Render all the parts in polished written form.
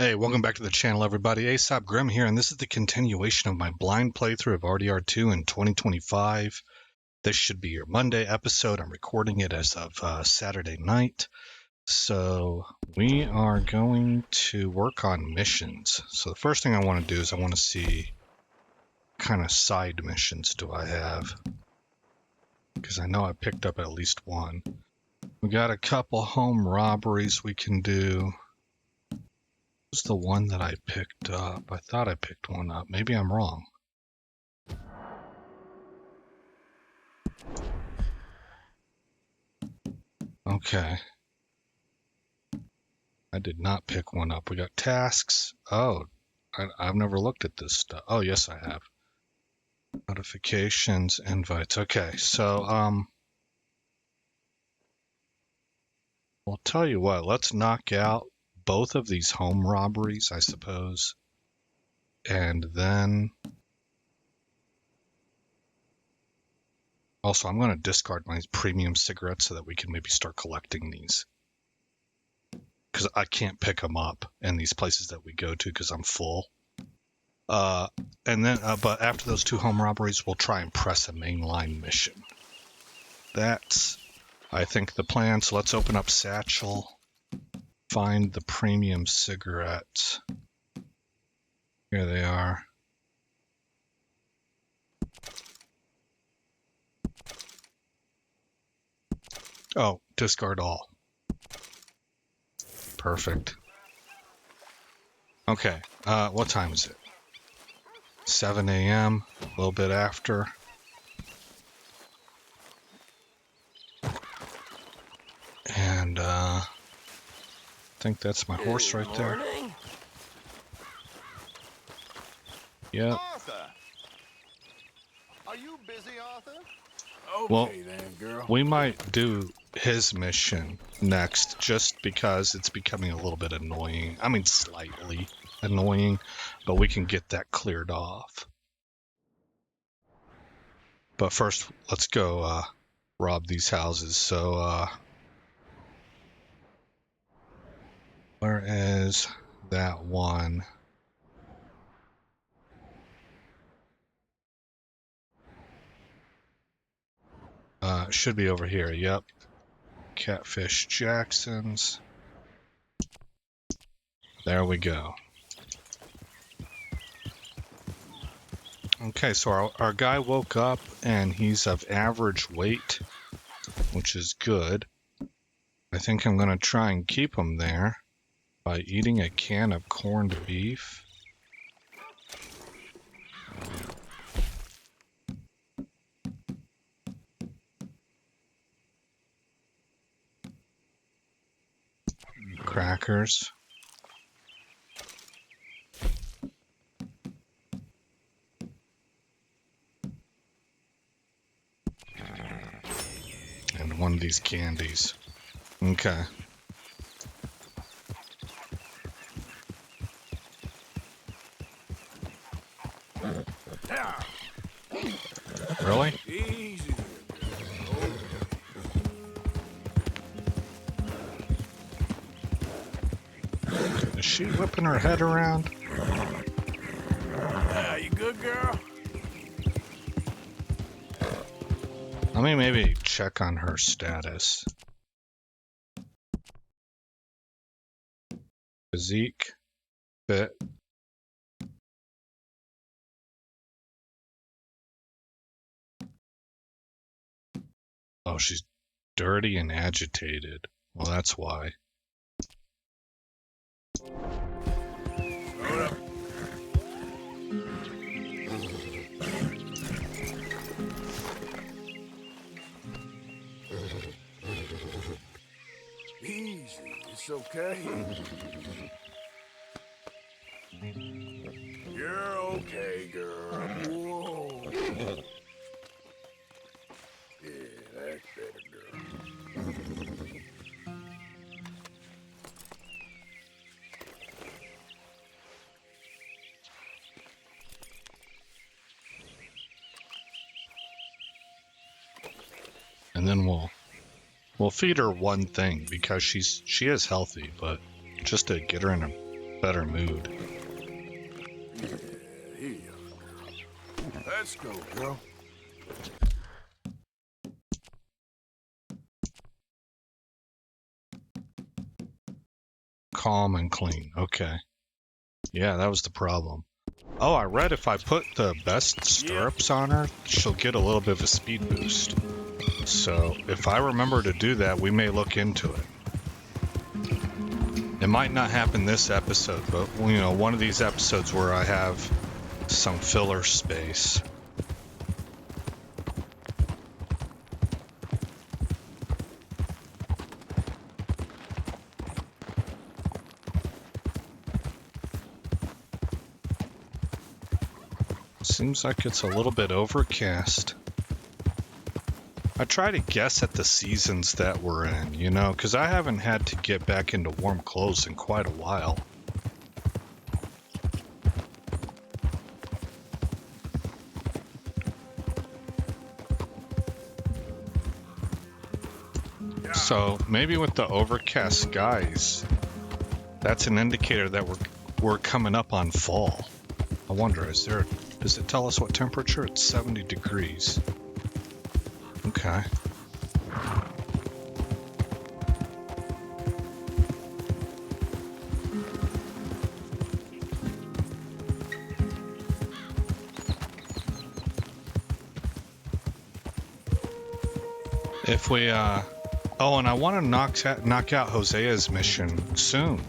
Hey, welcome back to the channel, everybody. Aesop Grim here, and this is the continuation of my blind playthrough of RDR2 in 2025. This should be your Monday episode. I'm recording it as of Saturday night. So we are going to work on missions. So the first thing I want to do is I want to see what kind of side missions do I have, because I know I picked up at least one. We got a couple home robberies we can do. Was the one that I picked up? I thought I picked one up. Maybe I'm wrong. Okay. I did not pick one up. We got tasks. Oh, I've never looked at this stuff. Oh, yes, I have. Notifications, invites. Okay, so, I'll tell you what. Let's knock out both of these home robberies, I suppose. And then... Also, I'm going to discard my premium cigarettes so that we can maybe start collecting these. Because I can't pick them up in these places that we go to because I'm full. And then, but after those two home robberies, we'll try and press a mainline mission. That's, I think, the plan. So let's open up Satchel, find the premium cigarettes. Here they are. Oh, discard all. Perfect. Okay, what time is it? 7 a.m., a little bit after. And, I think that's my horse right there. Yep. Arthur! Are you busy, Arthur? Okay, Well, then, girl. we might do his mission next just because it's becoming a little bit annoying. I mean, slightly annoying, but we can get that cleared off. But first, let's go rob these houses. So, where is that one? Should be over here. Yep. Catfish Jackson's. There we go. Okay, so our guy woke up and he's of average weight, which is good. I think I'm going to try and keep him there by eating a can of corned beef. Crackers. And one of these candies. Okay. Really? Easy. Is she whipping her head around? You good, girl? Let me maybe check on her status. Physique. Fit. Oh, she's dirty and agitated. Well, that's why. Hold up. Easy. It's okay. You're okay, girl. Whoa. Yeah, that's better, girl. And then we'll feed her one thing because she is healthy, but just to get her in a better mood. Yeah, here you are, girl. Let's go, girl. Calm and clean. Okay. Yeah, that was the problem. Oh, I read if I put the best stirrups on her, she'll get a little bit of a speed boost. So if I remember to do that, we may look into it. It might not happen this episode, but you know, one of these episodes where I have some filler space. Seems like it's a little bit overcast. I try to guess at the seasons that we're in, you know, because I haven't had to get back into warm clothes in quite a while. So maybe with the overcast skies, that's an indicator that we're coming up on fall. I wonder, does it tell us what temperature? It's 70 degrees. Okay. If we, oh, and I want to knock out Hosea's mission soon.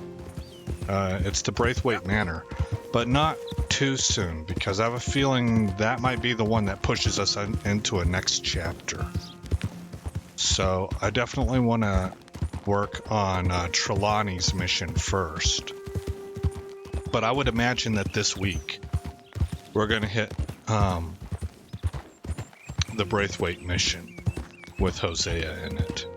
It's the Braithwaite Manor, but not too soon, because I have a feeling that might be the one that pushes us into a next chapter. So I definitely want to work on Trelawney's mission first. But I would imagine that this week we're going to hit the Braithwaite mission with Hosea in it.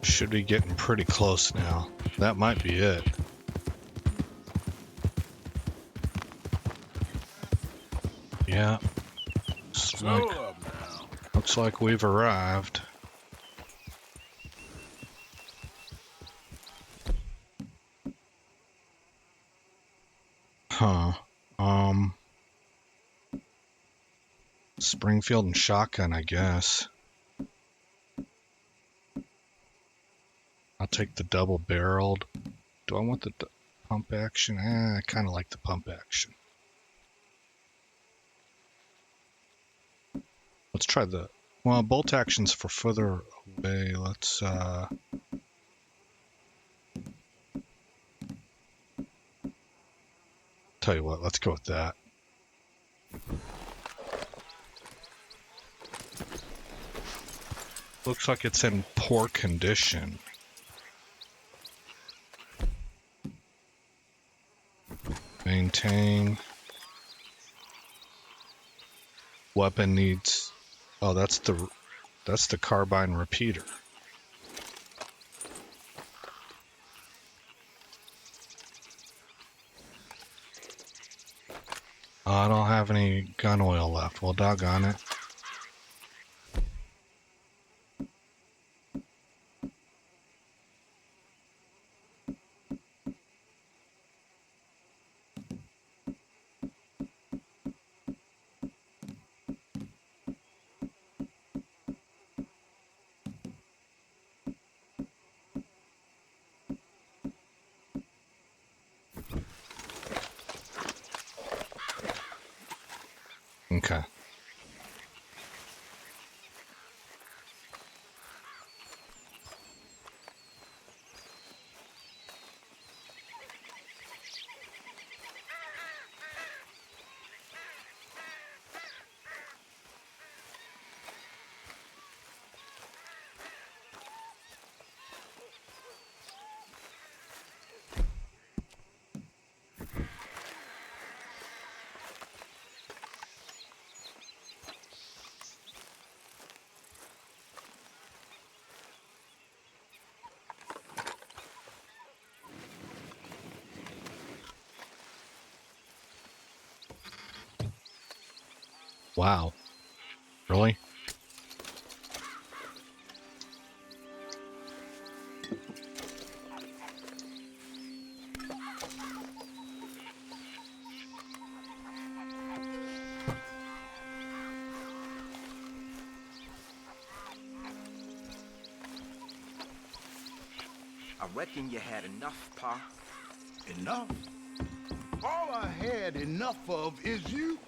Should be getting pretty close now. That might be it. Yeah. Looks like we've arrived. Huh. Springfield and shotgun, I guess. I'll take the double-barreled. Do I want the pump action? I kind of like the pump action. Let's try the... Well, bolt action's for further away. Let's, tell you what, let's go with that. Looks like it's in poor condition. Maintain. Weapon needs... Oh, that's the carbine repeater. Oh, I don't have any gun oil left. Well, doggone it. Okay. Wow. Really? I reckon you had enough, Pa. Enough? All I had enough of is you.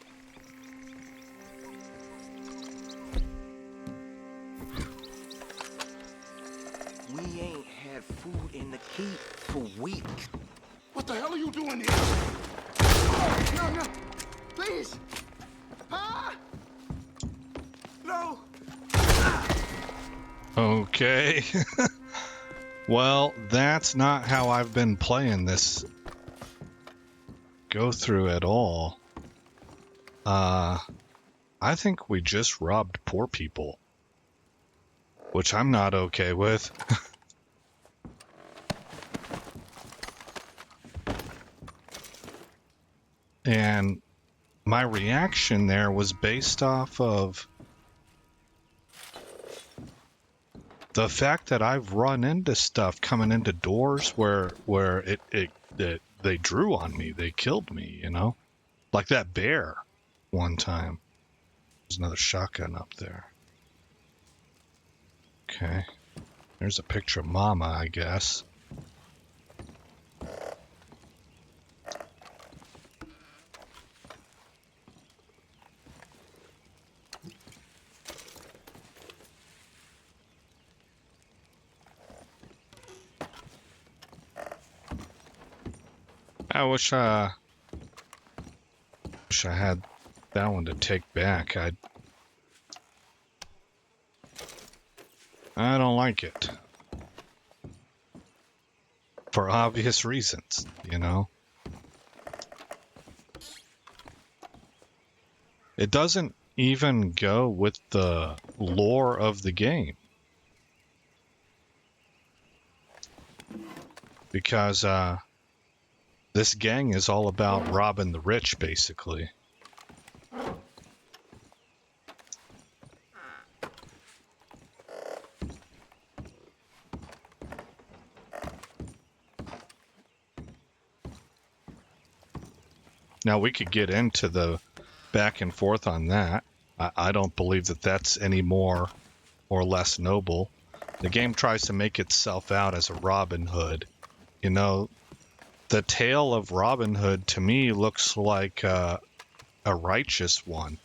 We ain't had food in the keep for weeks. What the hell are you doing here? Oh, no, no. Please. Pa! No. Okay. Well, that's not how I've been playing this go through at all. I think we just robbed poor people, which I'm not okay with. And my reaction there was based off of the fact that I've run into stuff coming into doors where they drew on me, they killed me, you know, like that bear one time. There's another shotgun up there. Okay, there's a picture of Mama, I guess. I wish I had that one to take back. I don't like it. For obvious reasons, you know? It doesn't even go with the lore of the game. Because, this gang is all about robbing the rich, basically. Now, we could get into the back and forth on that. I don't believe that that's any more or less noble. The game tries to make itself out as a Robin Hood. You know, the tale of Robin Hood to me looks like a righteous one.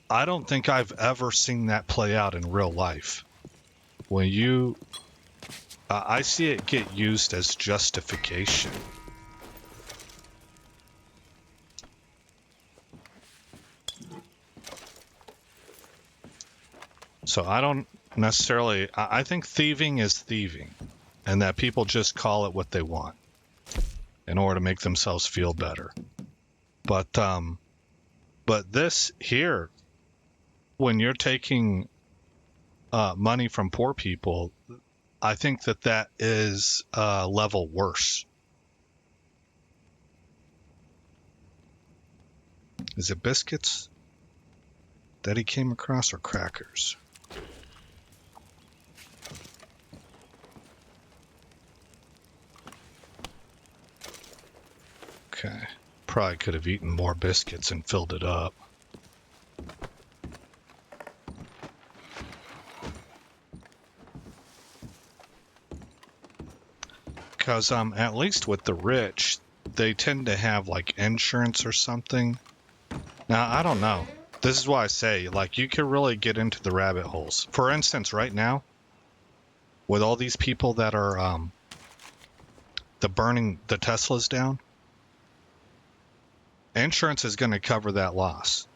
I don't think I've ever seen that play out in real life. When you, I see it get used as justification. So I don't necessarily, I think thieving is thieving, and that people just call it what they want in order to make themselves feel better. But this here, when you're taking money from poor people, I think that is a level worse. Is it biscuits that he came across or crackers? Okay. Probably could have eaten more biscuits and filled it up. Because at least with the rich, they tend to have like insurance or something. Now, I don't know. This is why I say, like, you can really get into the rabbit holes. For instance, right now, with all these people that are burning the Teslas down, insurance is going to cover that loss.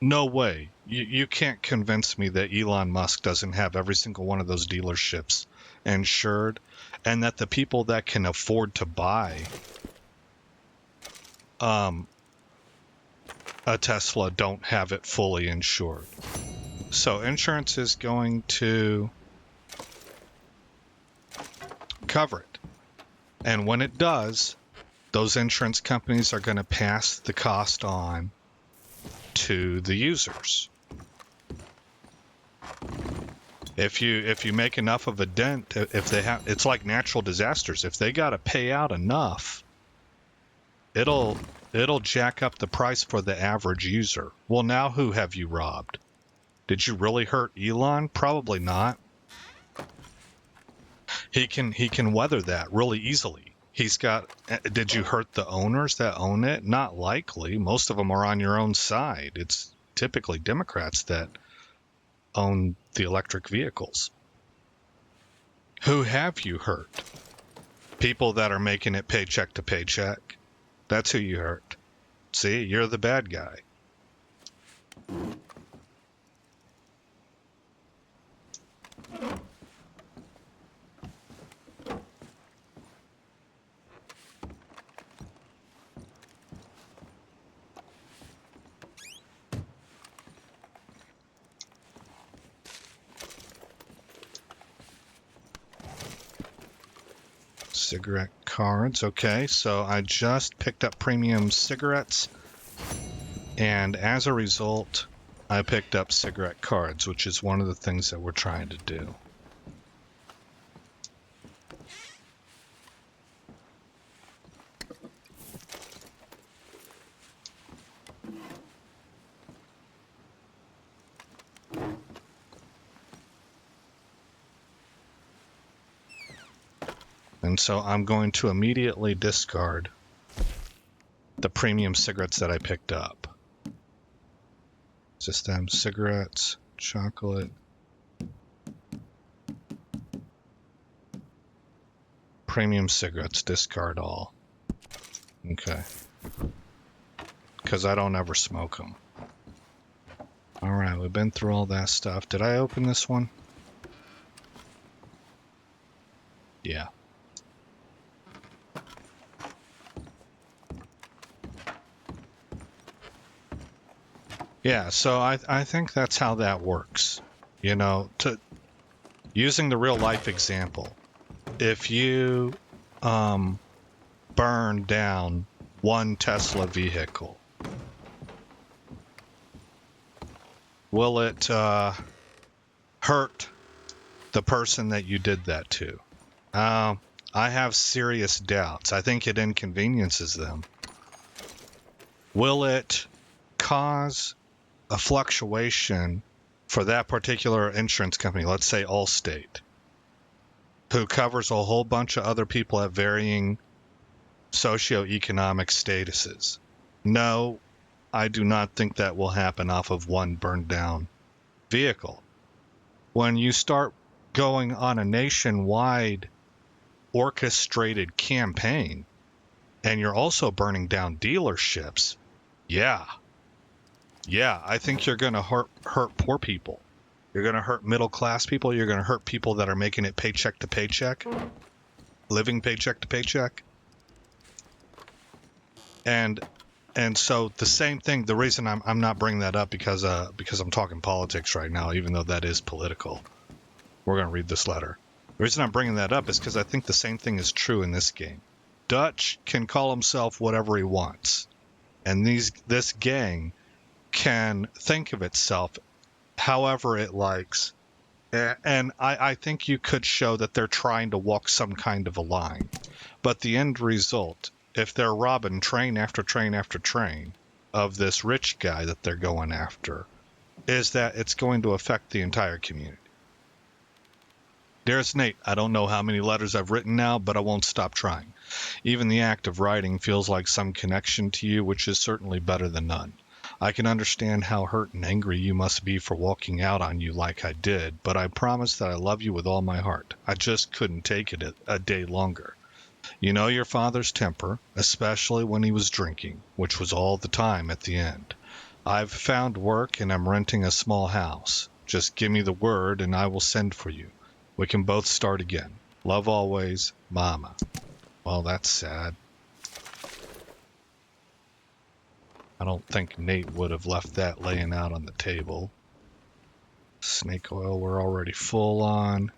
No way. You can't convince me that Elon Musk doesn't have every single one of those dealerships insured, and that the people that can afford to buy a Tesla don't have it fully insured. So insurance is going to cover it. And when it does, those insurance companies are going to pass the cost on to the users. If you make enough of a dent, if they have, it's like natural disasters. If they got to pay out enough, it'll jack up the price for the average user. Well, now who have you robbed? Did you really hurt Elon? Probably not. He can weather that really easily. He's got. Did you hurt the owners that own it? Not likely. Most of them are on your own side. It's typically Democrats that own the electric vehicles. Who have you hurt? People that are making it paycheck to paycheck. That's who you hurt. See, you're the bad guy. Cigarette cards. Okay, so I just picked up premium cigarettes, and as a result, I picked up cigarette cards, which is one of the things that we're trying to do. And so I'm going to immediately discard the premium cigarettes that I picked up. System cigarettes, chocolate, premium cigarettes, discard all. Okay. Because I don't ever smoke them. Alright, we've been through all that stuff. Did I open this one? Yeah. Yeah, so I think that's how that works. You know, using the real life example, if you burn down one Tesla vehicle, will it hurt the person that you did that to? I have serious doubts. I think it inconveniences them. Will it cause a fluctuation for that particular insurance company, let's say Allstate, who covers a whole bunch of other people at varying socioeconomic statuses? No, I do not think that will happen off of one burned down vehicle. When you start going on a nationwide orchestrated campaign and you're also burning down dealerships, yeah, I think you're going to hurt poor people. You're going to hurt middle class people. You're going to hurt people that are making it paycheck to paycheck, living paycheck to paycheck. And so the same thing. The reason I'm not bringing that up because I'm talking politics right now, even though that is political. We're going to read this letter. The reason I'm bringing that up is because I think the same thing is true in this game. Dutch can call himself whatever he wants, and this gang can think of itself however it likes. And I think you could show that they're trying to walk some kind of a line. But the end result, if they're robbing train after train after train of this rich guy that they're going after, is that it's going to affect the entire community. Dearest Nate, I don't know how many letters I've written now, but I won't stop trying. Even the act of writing feels like some connection to you, which is certainly better than none. I can understand how hurt and angry you must be for walking out on you like I did, but I promise that I love you with all my heart. I just couldn't take it a day longer. You know your father's temper, especially when he was drinking, which was all the time at the end. I've found work and I'm renting a small house. Just give me the word and I will send for you. We can both start again. Love always, Mama. Well, that's sad. I don't think Nate would have left that laying out on the table. Snake oil we're already full on.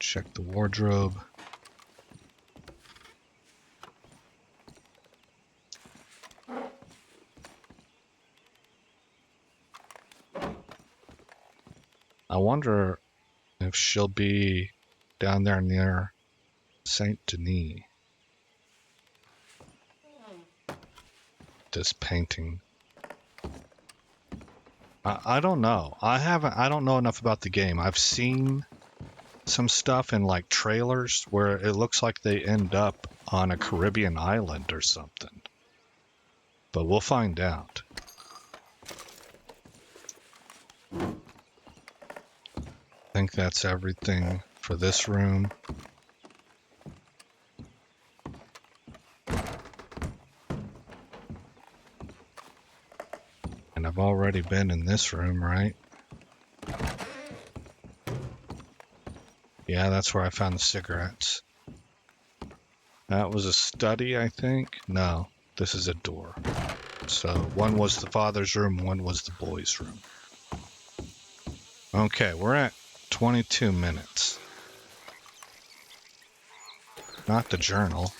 Check the wardrobe. I wonder if she'll be down there near Saint Denis. This painting. I don't know. I don't know enough about the game. I've seen some stuff in like trailers where it looks like they end up on a Caribbean island or something. But we'll find out. I think that's everything for this room. And I've already been in this room, right? Yeah, that's where I found the cigarettes. That was a study, I think. No, this is a door. So one was the father's room, one was the boy's room. Okay, we're at 22 minutes. Not the journal.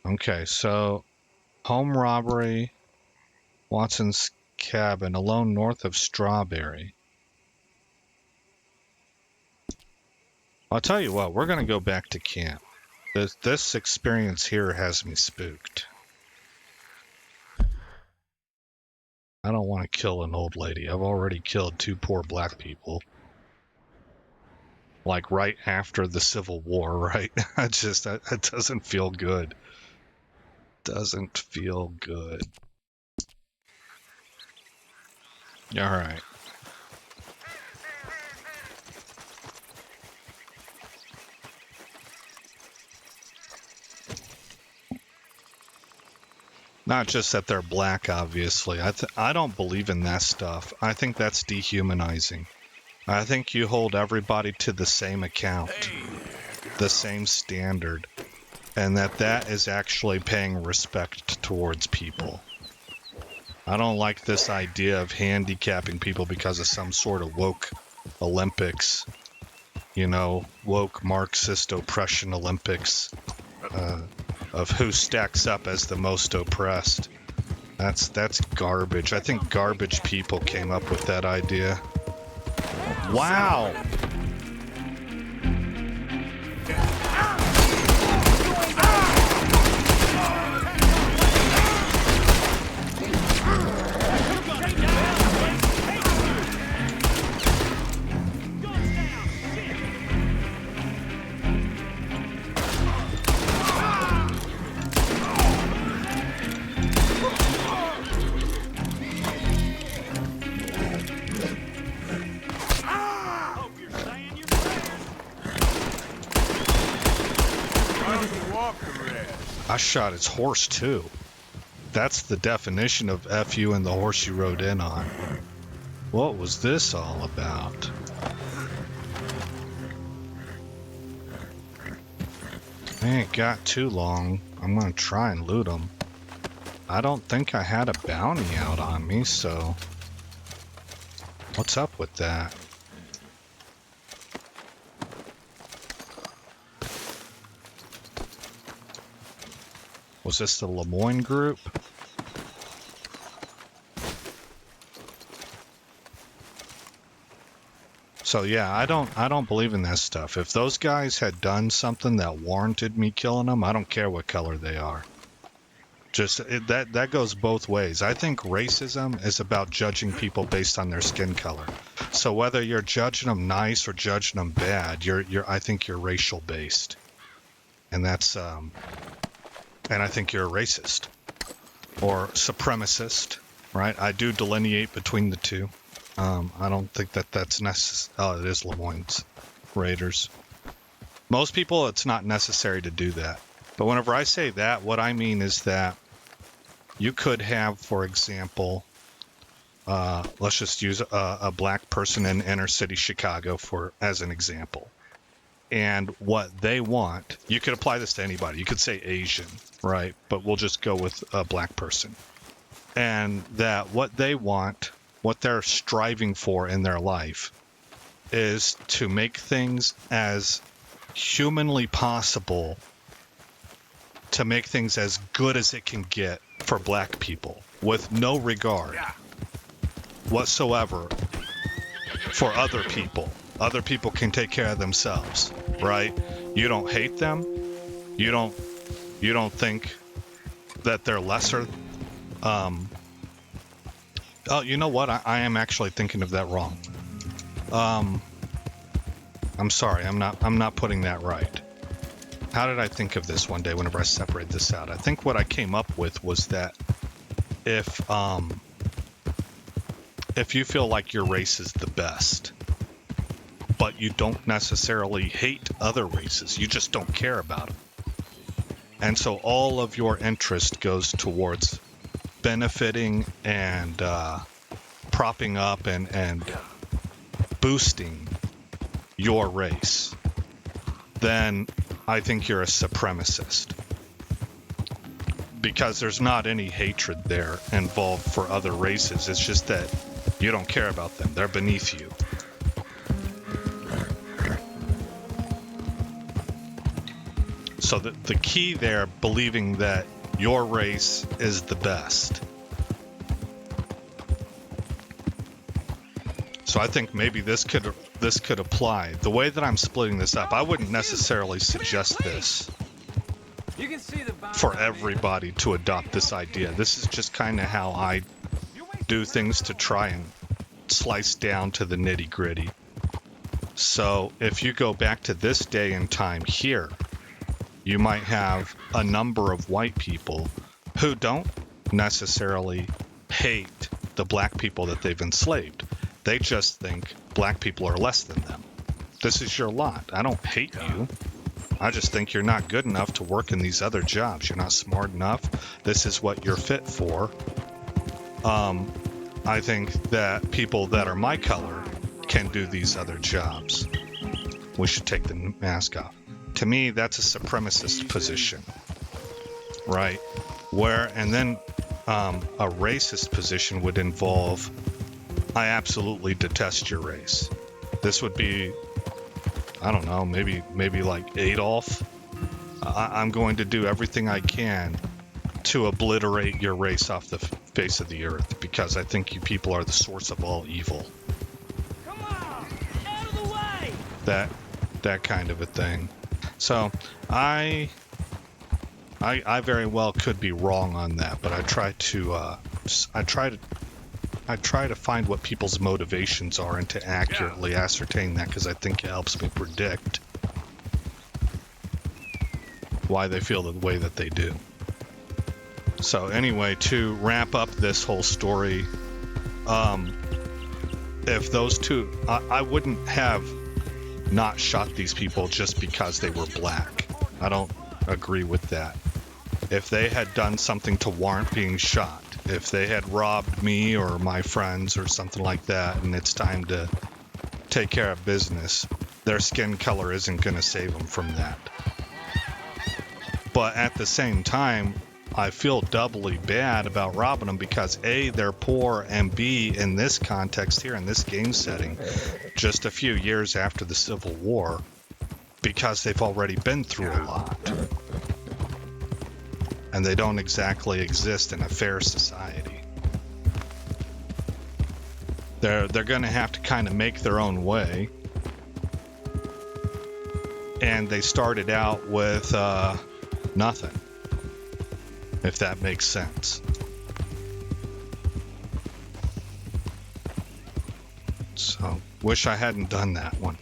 Okay, so home robbery, Watson's cabin, alone north of Strawberry. I'll tell you what, we're going to go back to camp. This experience here has me spooked. I don't want to kill an old lady. I've already killed 2 poor black people. Like right after the Civil War, right? It doesn't feel good. Doesn't feel good. All right. Not just that they're black, obviously. I don't believe in that stuff. I think that's dehumanizing. I think you hold everybody to the same account, the same standard, and that is actually paying respect towards people. I don't like this idea of handicapping people because of some sort of woke Olympics, you know, woke Marxist oppression Olympics, of who stacks up as the most oppressed. That's garbage. I think garbage people came up with that idea. Wow. I shot its horse too. That's the definition of F you and the horse you rode in on. What was this all about? I ain't got too long. I'm gonna try and loot them. I don't think I had a bounty out on me, so... What's up with that? Was this the Lemoyne group? So yeah, I don't believe in that stuff. If those guys had done something that warranted me killing them, I don't care what color they are. That goes both ways. I think racism is about judging people based on their skin color. So whether you're judging them nice or judging them bad, I think you're racial based, and that's and I think you're a racist or supremacist, right? I do delineate between the two. I don't think that's necessary. Oh, it is Lemoyne's Raiders. Most people, it's not necessary to do that. But whenever I say that, what I mean is that you could have, for example, let's just use a black person in inner city Chicago as an example. And what they want, you could apply this to anybody. You could say Asian, right? But we'll just go with a black person. And that what they want what they're striving for in their life is to make things as humanly possible, to make things as good as it can get for black people, with no regard whatsoever for other people. Other people can take care of themselves, right? You don't hate them. You don't think that they're lesser. Oh, you know what? I am actually thinking of that wrong. I'm sorry. I'm not putting that right. How did I think of this one day whenever I separate this out? I think what I came up with was that if you feel like your race is the best, but you don't necessarily hate other races, you just don't care about them. And so all of your interest goes towards benefiting and propping up and boosting your race, then I think you're a supremacist. Because there's not any hatred there involved for other races. It's just that you don't care about them. They're beneath you. So the key there, believing that your race is the best. So I think maybe this could apply. The way that I'm splitting this up, I wouldn't necessarily suggest this for everybody to adopt this idea. This is just kind of how I do things to try and slice down to the nitty-gritty. So if you go back to this day and time here, you might have a number of white people who don't necessarily hate the black people that they've enslaved. They just think black people are less than them. This is your lot. I don't hate you. I just think you're not good enough to work in these other jobs. You're not smart enough. This is what you're fit for. I think that people that are my color can do these other jobs. We should take the mask off. To me, that's a supremacist position, right? And then a racist position would involve, I absolutely detest your race. This would be, I don't know, maybe like Adolf. I'm going to do everything I can to obliterate your race off the face of the earth because I think you people are the source of all evil. Come on, out of the way! That kind of a thing. So I very well could be wrong on that, but I try to find what people's motivations are and to accurately ascertain that, because I think it helps me predict why they feel the way that they do. So anyway, to wrap up this whole story, if those two, I wouldn't have not shot these people just because they were black. I don't agree with that. If they had done something to warrant being shot, if they had robbed me or my friends or something like that, and it's time to take care of business, their skin color isn't going to save them from that. But at the same time, I feel doubly bad about robbing them because A, they're poor, and B, in this context here, in this game setting, just a few years after the Civil War, because they've already been through a lot. And they don't exactly exist in a fair society. They're going to have to kind of make their own way. And they started out with nothing, if that makes sense. So, wish I hadn't done that one.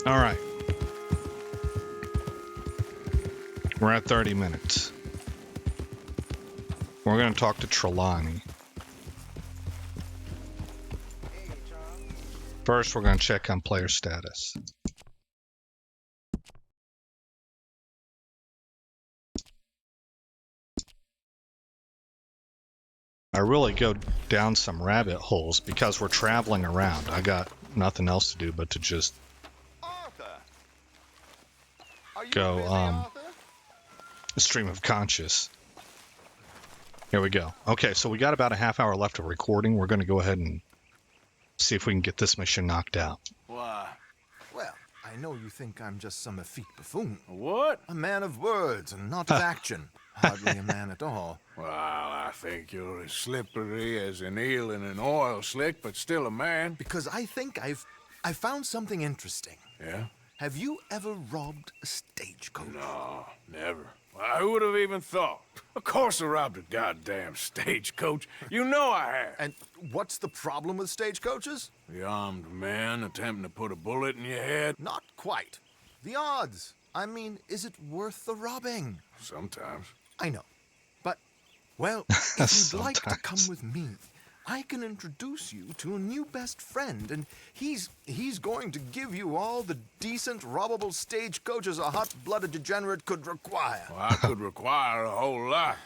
All right. We're at 30 minutes. We're going to talk to Trelawney. First, we're going to check on player status. I really go down some rabbit holes because we're traveling around. I got nothing else to do but to just Arthur! Are you go busy, Arthur? stream of conscious. Here we go. Okay, so we got about a half hour left of recording. We're going to go ahead and see if we can get this mission knocked out. Why? Well, I know you think I'm just some effete buffoon. What? A man of words and not of action. Hardly a man at all. Well, I think you're as slippery as an eel in an oil slick, but still a man. Because I think I found something interesting. Yeah? Have you ever robbed a stagecoach? No, never. Well, who would have even thought? Of course I robbed a goddamn stagecoach. You know I have. And what's the problem with stagecoaches? The armed man attempting to put a bullet in your head? Not quite. The odds. I mean, is it worth the robbing? Sometimes. I know. But, well, if you'd like to come Sometimes. with me, I can introduce you to a new best friend, and he's going to give you all the decent, robbable stagecoaches a hot-blooded degenerate could require. Well, I could require a whole lot.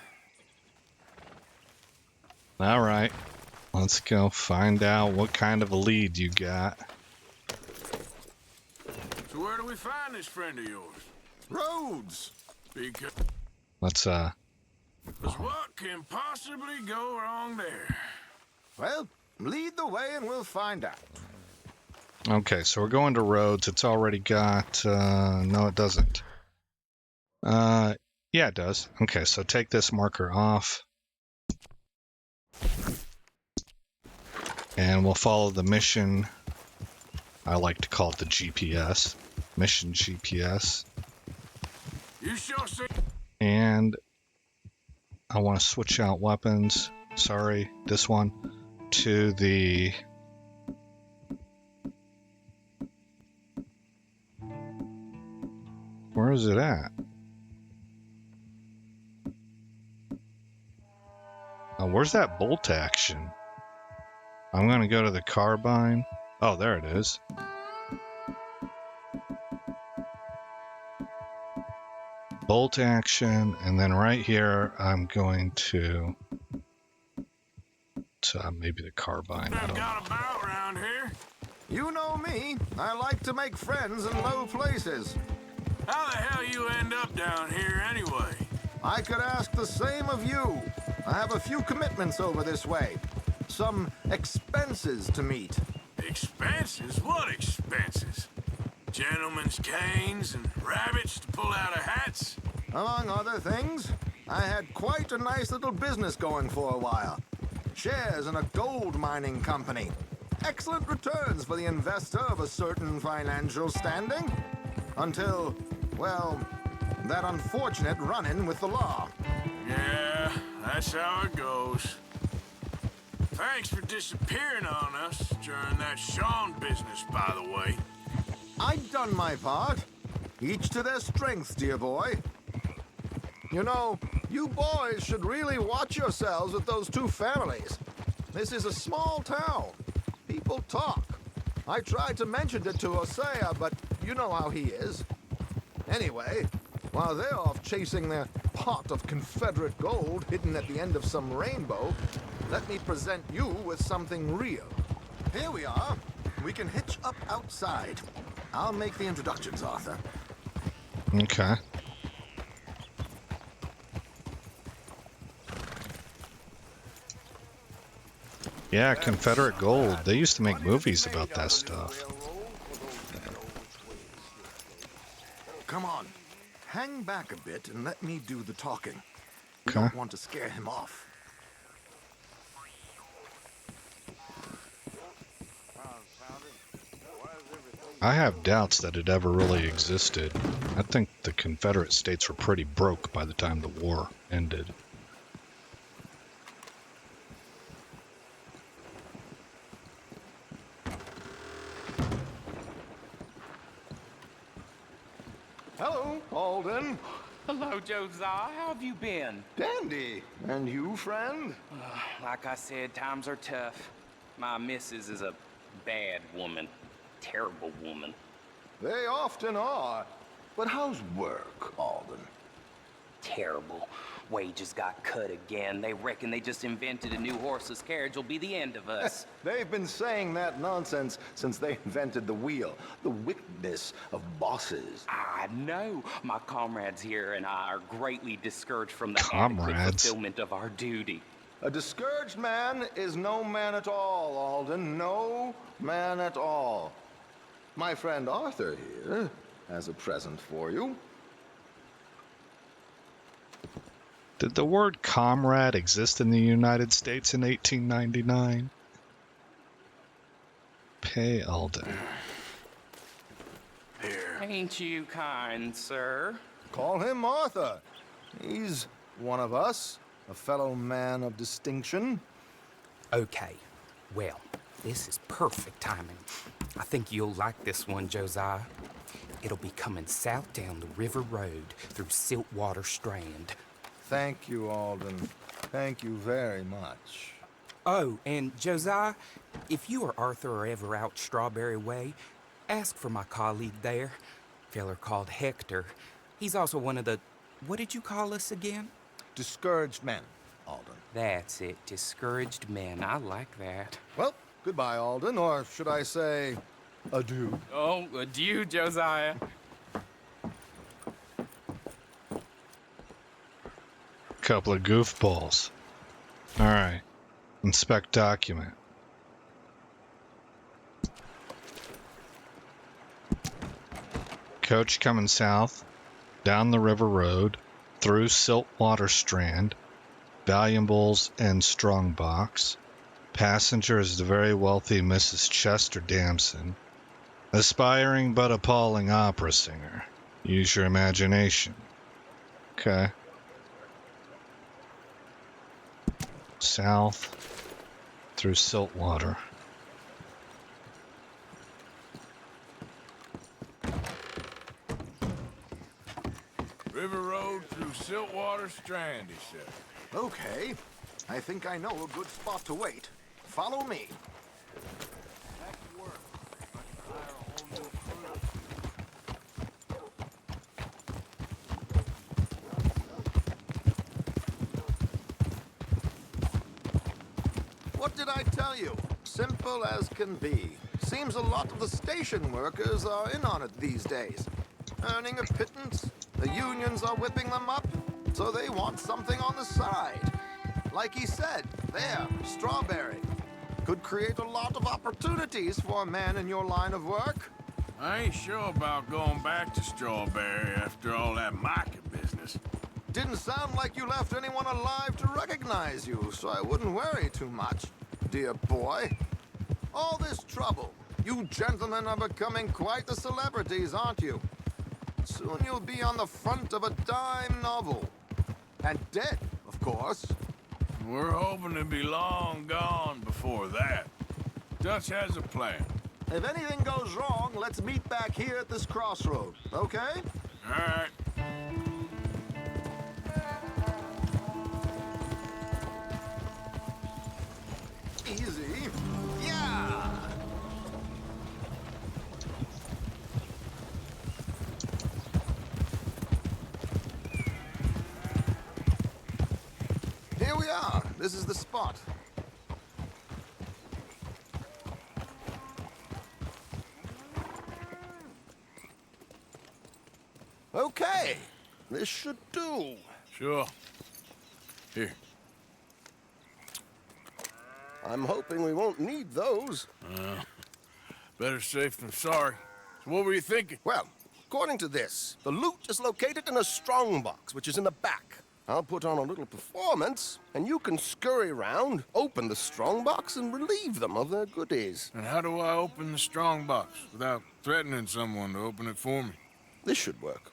All right. Let's go find out what kind of a lead you got. So where do we find this friend of yours? Roads! Because Let's what can possibly go wrong there? Well, lead the way and we'll find out. Okay, so we're going to roads. It's already got no, it doesn't. Yeah, it does. Okay, so take this marker off. And we'll follow the mission. I like to call it the GPS. Mission GPS. You sure see? And I want to switch out weapons. Sorry, this one. To the... Where is it at? Oh, where's that bolt action? I'm gonna go to the carbine. Oh, there it is. Bolt action, and then right here, I'm going to maybe the carbine. I don't know. Got about around here. You know me. I like to make friends in low places. How the hell you end up down here anyway? I could ask the same of you. I have a few commitments over this way. Some expenses to meet. Expenses? What expenses? Gentlemen's canes and rabbits to pull out of hats? Among other things, I had quite a nice little business going for a while. Shares in a gold mining company. Excellent returns for the investor of a certain financial standing. Until, well, that unfortunate run-in with the law. Yeah, that's how it goes. Thanks for disappearing on us during that Sean business, by the way. I'd done my part. Each to their strengths, dear boy. You know, you boys should really watch yourselves with those two families. This is a small town. People talk. I tried to mention it to Hosea, but you know how he is. Anyway, while they're off chasing their pot of Confederate gold hidden at the end of some rainbow, let me present you with something real. Here we are. We can hitch up outside. I'll make the introductions, Arthur. Okay. Yeah, Confederate gold. They used to make movies about that stuff. Come on. Hang back a bit and let me do the talking. We Okay. don't want to scare him off. I have doubts that it ever really existed. I think the Confederate States were pretty broke by the time the war ended. Hello, Alden. Hello, Josiah. How have you been? Dandy. And you, friend? Like I said, times are tough. My missus is a bad woman. Terrible woman. They often are. But how's work, Alden? Terrible. Wages got cut again. They reckon they just invented a new horseless carriage will be the end of us. They've been saying that nonsense since they invented the wheel. The wickedness of bosses. I know. My comrades here and I are greatly discouraged from the adequate Comrades? fulfillment of our duty. A discouraged man is no man at all, Alden. No man at all. My friend Arthur here has a present for you. Did the word comrade exist in the United States in 1899? Pay Alden. Here. Ain't you kind, sir? Call him Arthur. He's one of us, a fellow man of distinction. Okay, well, this is perfect timing. I think you'll like this one, Josiah. It'll be coming south down the river road through Siltwater Strand. Thank you, Alden. Thank you very much. Oh, and Josiah, if you or Arthur are ever out Strawberry Way, ask for my colleague there, feller called Hector. He's also one of the, what did you call us again? Discouraged men, Alden. That's it, discouraged men. I like that. Well, goodbye, Alden, or should I say, adieu. Oh, adieu, Josiah. Couple of goofballs. Alright. Inspect document. Coach coming south, down the river road, through Siltwater Strand, valuables and strongbox. Passenger is the very wealthy Mrs. Chester Damson, aspiring but appalling opera singer. Use your imagination. Okay. South through Siltwater. River Road through Siltwater Strand, he said. Okay. I think I know a good spot to wait. Follow me. What did I tell you? Simple as can be. Seems a lot of the station workers are in on it these days. Earning a pittance, the unions are whipping them up, so they want something on the side. Like he said, there, Strawberry. Could create a lot of opportunities for a man in your line of work. I ain't sure about going back to Strawberry after all that Micah business. Didn't sound like you left anyone alive to recognize you, so I wouldn't worry too much, dear boy. All this trouble, you gentlemen are becoming quite the celebrities, aren't you? Soon you'll be on the front of a dime novel. And dead, of course. We're hoping to be long gone before that. Dutch has a plan. If anything goes wrong, let's meet back here at this crossroad, okay? All right. Easy. Yeah! Here we are. This is the spot. Okay. This should do. Sure. Here. I'm hoping we won't need those. Better safe than sorry. So what were you thinking? Well, according to this, the loot is located in a strongbox, which is in the back. I'll put on a little performance, and you can scurry around, open the strongbox, and relieve them of their goodies. And how do I open the strong box without threatening someone to open it for me? This should work.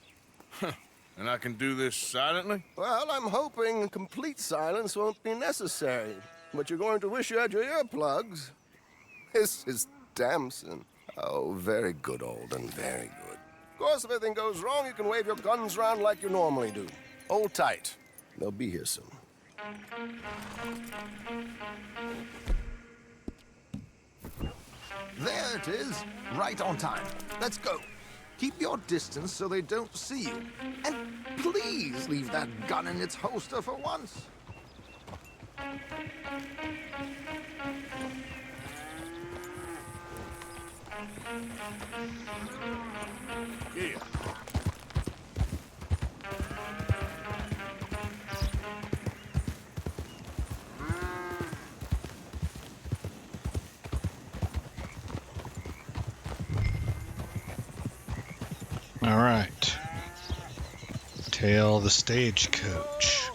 And I can do this silently? Well, I'm hoping complete silence won't be necessary, but you're going to wish you had your earplugs. This is Damson. Oh, very good, Alden, very good. Of course, if anything goes wrong, you can wave your guns around like you normally do. Hold tight. They'll be here soon. There it is. Right on time. Let's go. Keep your distance so they don't see you. And please leave that gun in its holster for once. Here. All right. Tail the stagecoach.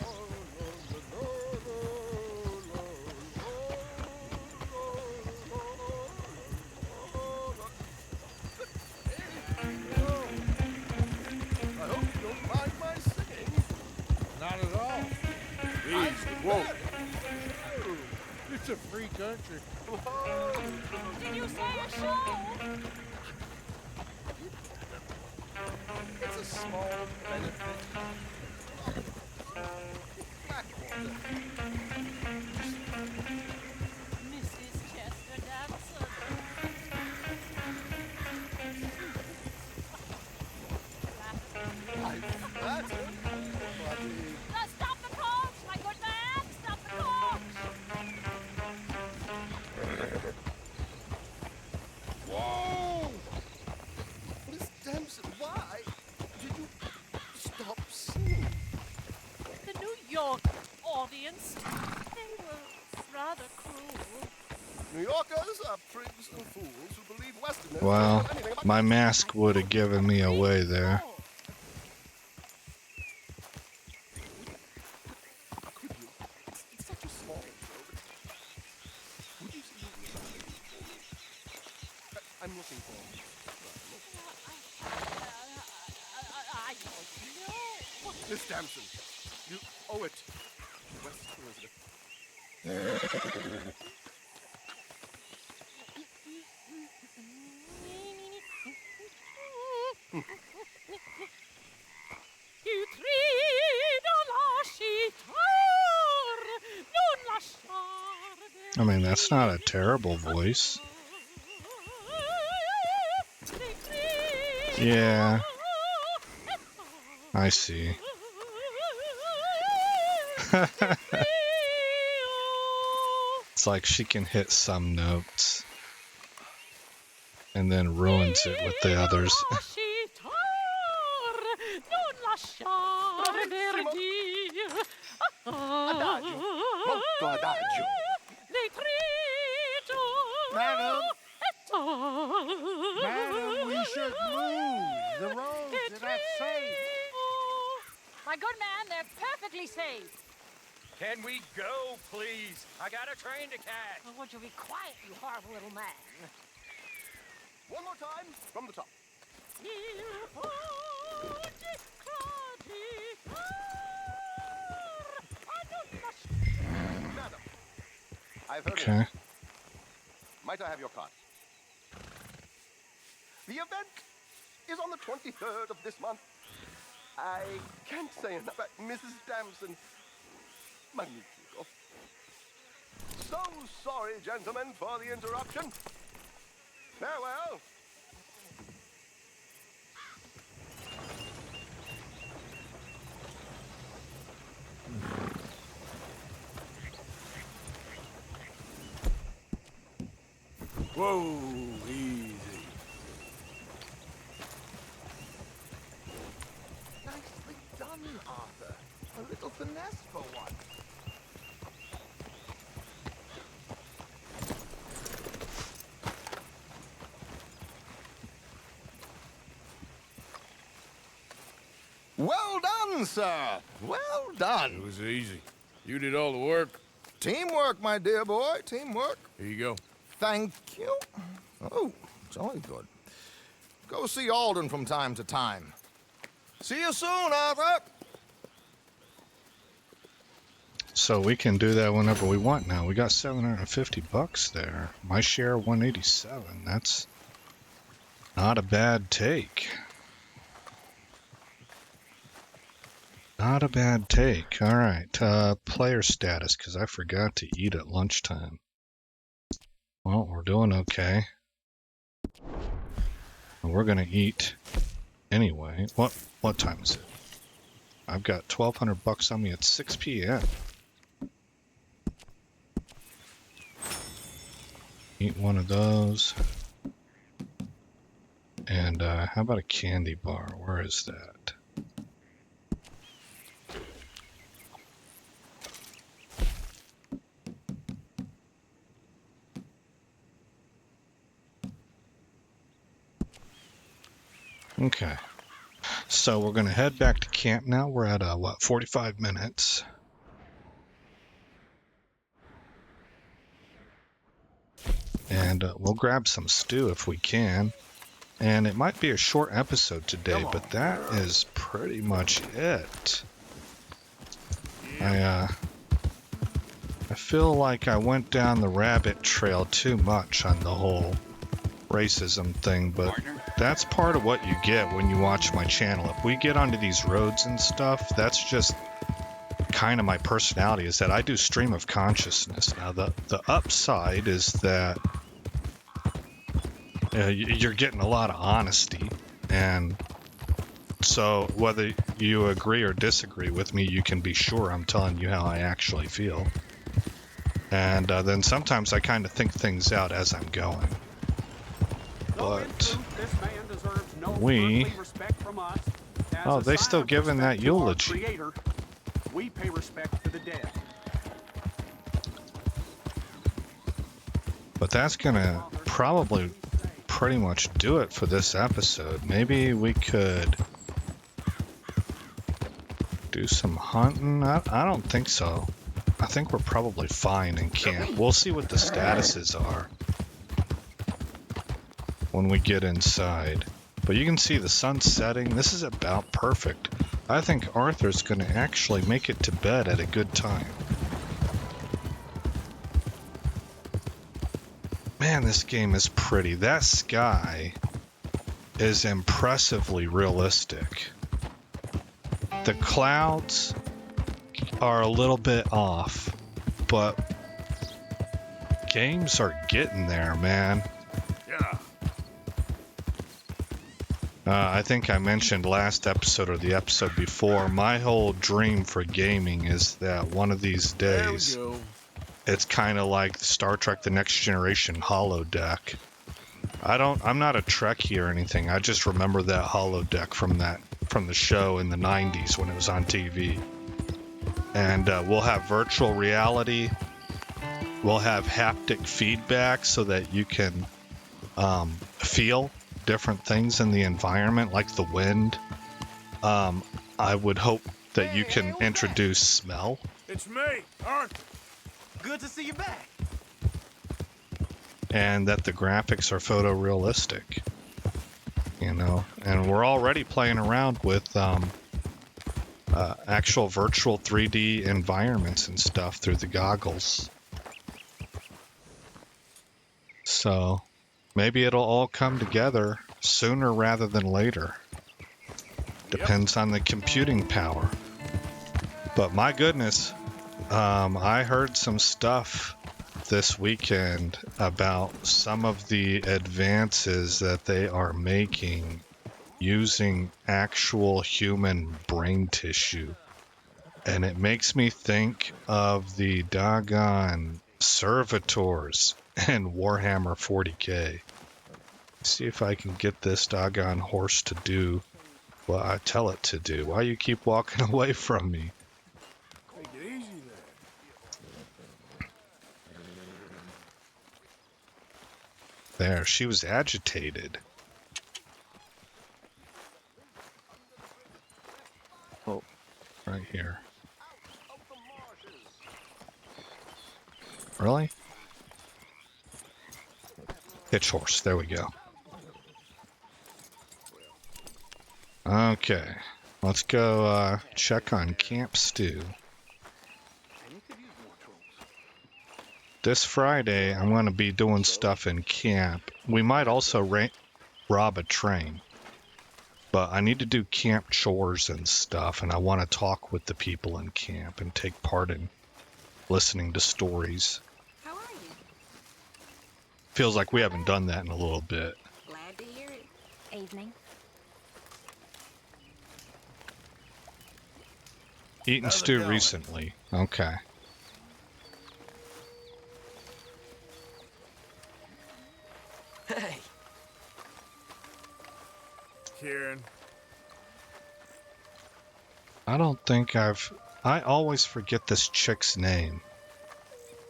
I hope you don't mind my singing. Not at all. Easy. Whoa. It's a free country. Did you say a show? It's a small benefit. Backwater. Mrs. Chester Damson. I flatter nobody. Stop the coach, my good man! Stop the coach! Whoa! Miss Damson, why did you stop singing? The New York audience, they were rather cruel. New Yorkers are prigs and fools who believe Westerners Well, don't know anything about my mask would have given me away there. Could you? It's such a small show, but would you see me? I'm looking for him. I don't know. Miss Damson, you owe it to West Elizabeth. I mean, that's not a terrible voice. Yeah, I see. It's like she can hit some notes and then ruins it with the others. Adagio, molto adagio. Madam, we should move. The roads are not safe. My good man, they're perfectly safe. Can we go, please? I got a train to catch. Oh, would you be quiet, you horrible little man? One more time from the top. Madam, I've heard Okay. it. Might I have your card? The event is on the 23rd of this month. I can't say enough about Mrs. Damson. Magnifico. So sorry, gentlemen, for the interruption. Farewell. Whoa, easy. Nicely done, Arthur. A little finesse for once. Well done, sir. Well It done. was easy. You did all the work. Teamwork, my dear boy. Teamwork. Here you go. Thank you. Oh, jolly good. Go see Alden from time to time. See you soon, Arthur. So we can do that whenever we want now. We got $750 there. My share 187. That's not a bad take. Not a bad take. All right. Player status, because I forgot to eat at lunchtime. Well, we're doing okay. We're going to eat anyway. What time is it? I've got $1,200 on me at 6 p.m. Eat one of those. And how about a candy bar? Where is that? Okay. So we're going to head back to camp now. We're at, 45 minutes. And we'll grab some stew if we can. And it might be a short episode today, but that is pretty much it. I feel like I went down the rabbit trail too much on the whole racism thing, but that's part of what you get when you watch my channel. If we get onto these roads and stuff, that's just kind of my personality, is that I do stream of consciousness. Now, the upside is that you're getting a lot of honesty, and so whether you agree or disagree with me, you can be sure I'm telling you how I actually feel. And then sometimes I kind of think things out as I'm going. But we... Oh, they still giving that eulogy. We pay respect to the dead. But that's gonna probably pretty much do it for this episode. Maybe we could do some hunting. I don't think so. I think we're probably fine in camp. We'll see what the statuses are when we get inside. But you can see the sun setting. This is about perfect. I think Arthur's going to actually make it to bed at a good time. Man, this game is pretty. That sky is impressively realistic. The clouds are a little bit off, but games are getting there, man. Yeah. I think I mentioned last episode or the episode before, my whole dream for gaming is that one of these days it's kind of like Star Trek The Next Generation holodeck. I'm not a Trekkie or anything. I just remember that holodeck from the show in the 90s when it was on TV. And we'll have virtual reality. We'll have haptic feedback so that you can feel different things in the environment, like the wind. I would hope that you can introduce smell. It's me, Arthur. Good to see you back. And that the graphics are photorealistic, you know. And we're already playing around with actual virtual 3D environments and stuff through the goggles. So maybe it'll all come together sooner rather than later. Depends on the computing power. But my goodness, I heard some stuff this weekend about some of the advances that they are making using actual human brain tissue. And it makes me think of the doggone servitors in Warhammer 40k. See if I can get this doggone horse to do what I tell it to do. Why you keep walking away from me? Take it easy there. There, she was agitated. Oh, right here. Really? Hitch horse, there we go. Okay, let's go check on Camp Stew. This Friday, I'm going to be doing stuff in camp. We might also rob a train. But I need to do camp chores and stuff, and I want to talk with the people in camp and take part in listening to stories. How are you? Feels like we haven't done that in a little bit. Glad to hear it. Evening. Eaten How's it stew going? recently. Okay. Hey. Kieran. I don't think I always forget this chick's name.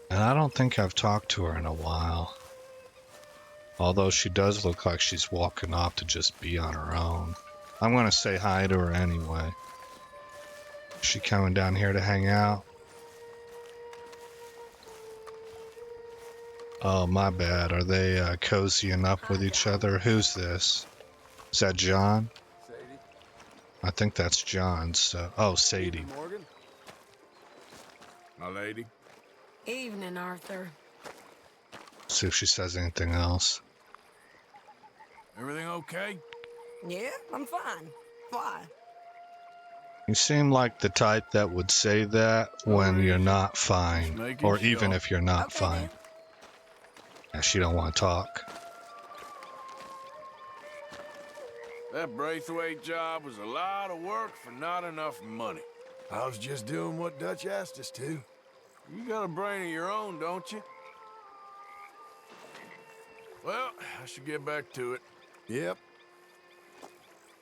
And I don't think I've talked to her in a while. Although she does look like she's walking off to just be on her own. I'm gonna say hi to her anyway. Is she coming down here to hang out? Oh, my bad. Are they cozying up with each other? Who's this? Is that John? Sadie. I think that's John. So, oh, Sadie. Evening, Morgan. My lady. Evening, Arthur. See if she says anything else. Everything okay? Yeah, I'm fine. Why? You seem like the type that would say that when you're not fine, Just making or even sure. if you're not Okay, fine. then. Yeah, she don't want to talk. That Braithwaite job was a lot of work for not enough money. I was just doing what Dutch asked us to. You got a brain of your own, don't you? Well, I should get back to it. Yep.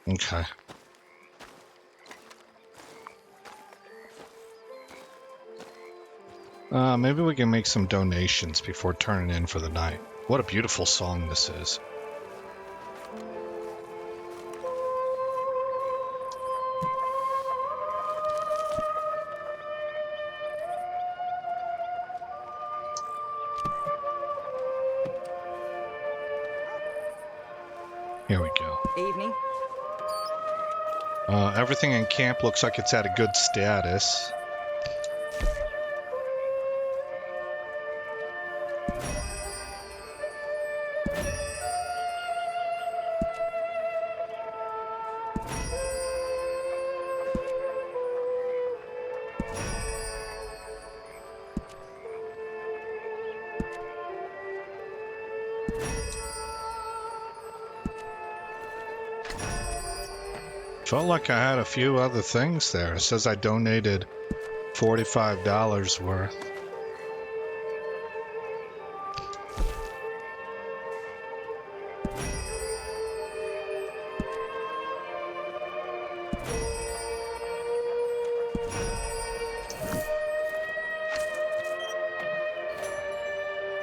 Okay. Maybe we can make some donations before turning in for the night. What a beautiful song this is. Here we go. Evening. Everything in camp looks like it's at a good status. Felt like I had a few other things there. It says I donated $45 worth.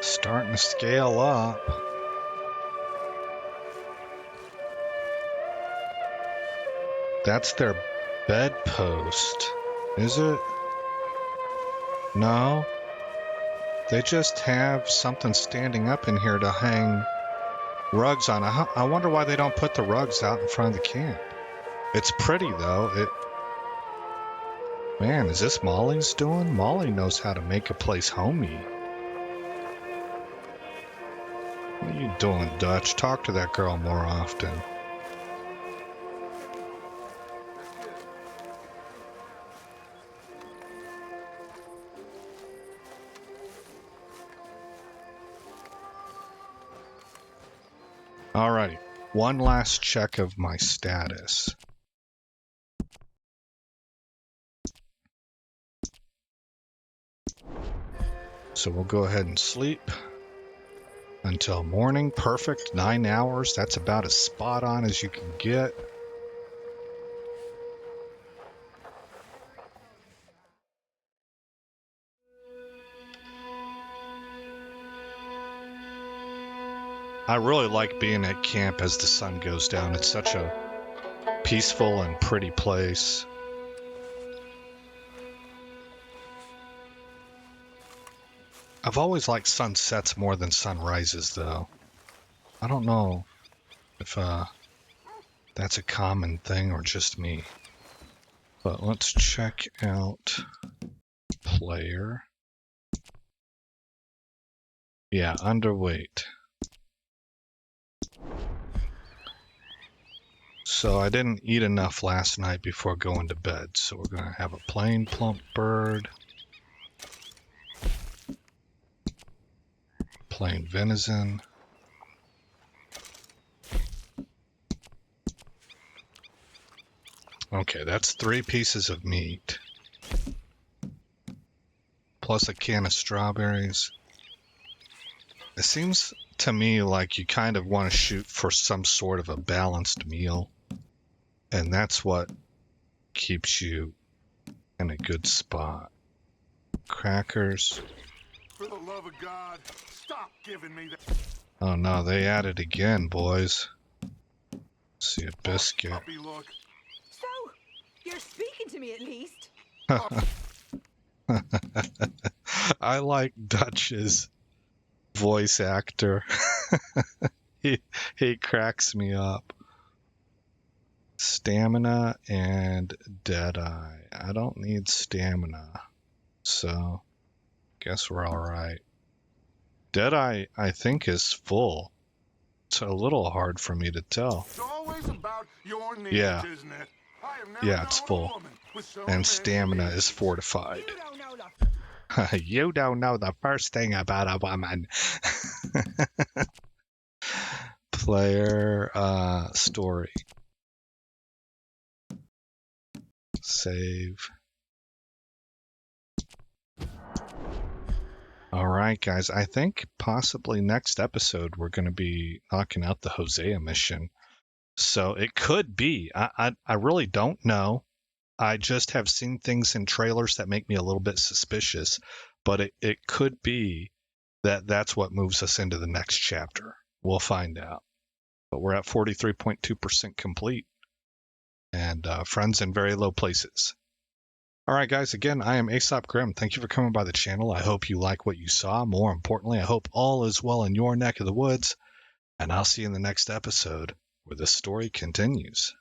Starting to scale up. That's their bedpost, is it? No. They just have something standing up in here to hang rugs on. I wonder why they don't put the rugs out in front of the camp. It's pretty though. Man, is this Molly's doing? Molly knows how to make a place homey. What are you doing, Dutch? Talk to that girl more often. Alrighty, one last check of my status. So we'll go ahead and sleep until morning. Perfect, 9 hours. That's about as spot on as you can get. I really like being at camp as the sun goes down. It's such a peaceful and pretty place. I've always liked sunsets more than sunrises, though. I don't know if that's a common thing or just me. But let's check out player. Yeah, underweight. So I didn't eat enough last night before going to bed, so we're going to have a plain plump bird, plain venison, okay, that's 3 pieces of meat. plus a can of strawberries. It seems to me like you kind of want to shoot for some sort of a balanced meal. And that's what keeps you in a good spot. Crackers. For the love of God, stop giving me that. Oh no, they at it again, boys. Let's see, a biscuit. Puppy look. So, you're speaking to me at least. I like Dutch's voice actor. he cracks me up. Stamina and Deadeye. I don't need stamina, so guess we're all right. Deadeye, I think, is full. It's a little hard for me to tell. It's always about your needs, Yeah. isn't it? I have never Yeah, it's known a full. woman with so And many stamina needs. is fortified. You don't know the You don't know the first thing about a woman. Player story. Save. All right, guys. I think possibly next episode we're going to be knocking out the Hosea mission. So it could be. I really don't know. I just have seen things in trailers that make me a little bit suspicious, but it could be that that's what moves us into the next chapter. We'll find out. But we're at 43.2% complete and friends in very low places. All right, guys, again, I am Aesop Grimm. Thank you for coming by the channel. I hope you like what you saw. More importantly, I hope all is well in your neck of the woods, and I'll see you in the next episode where this story continues.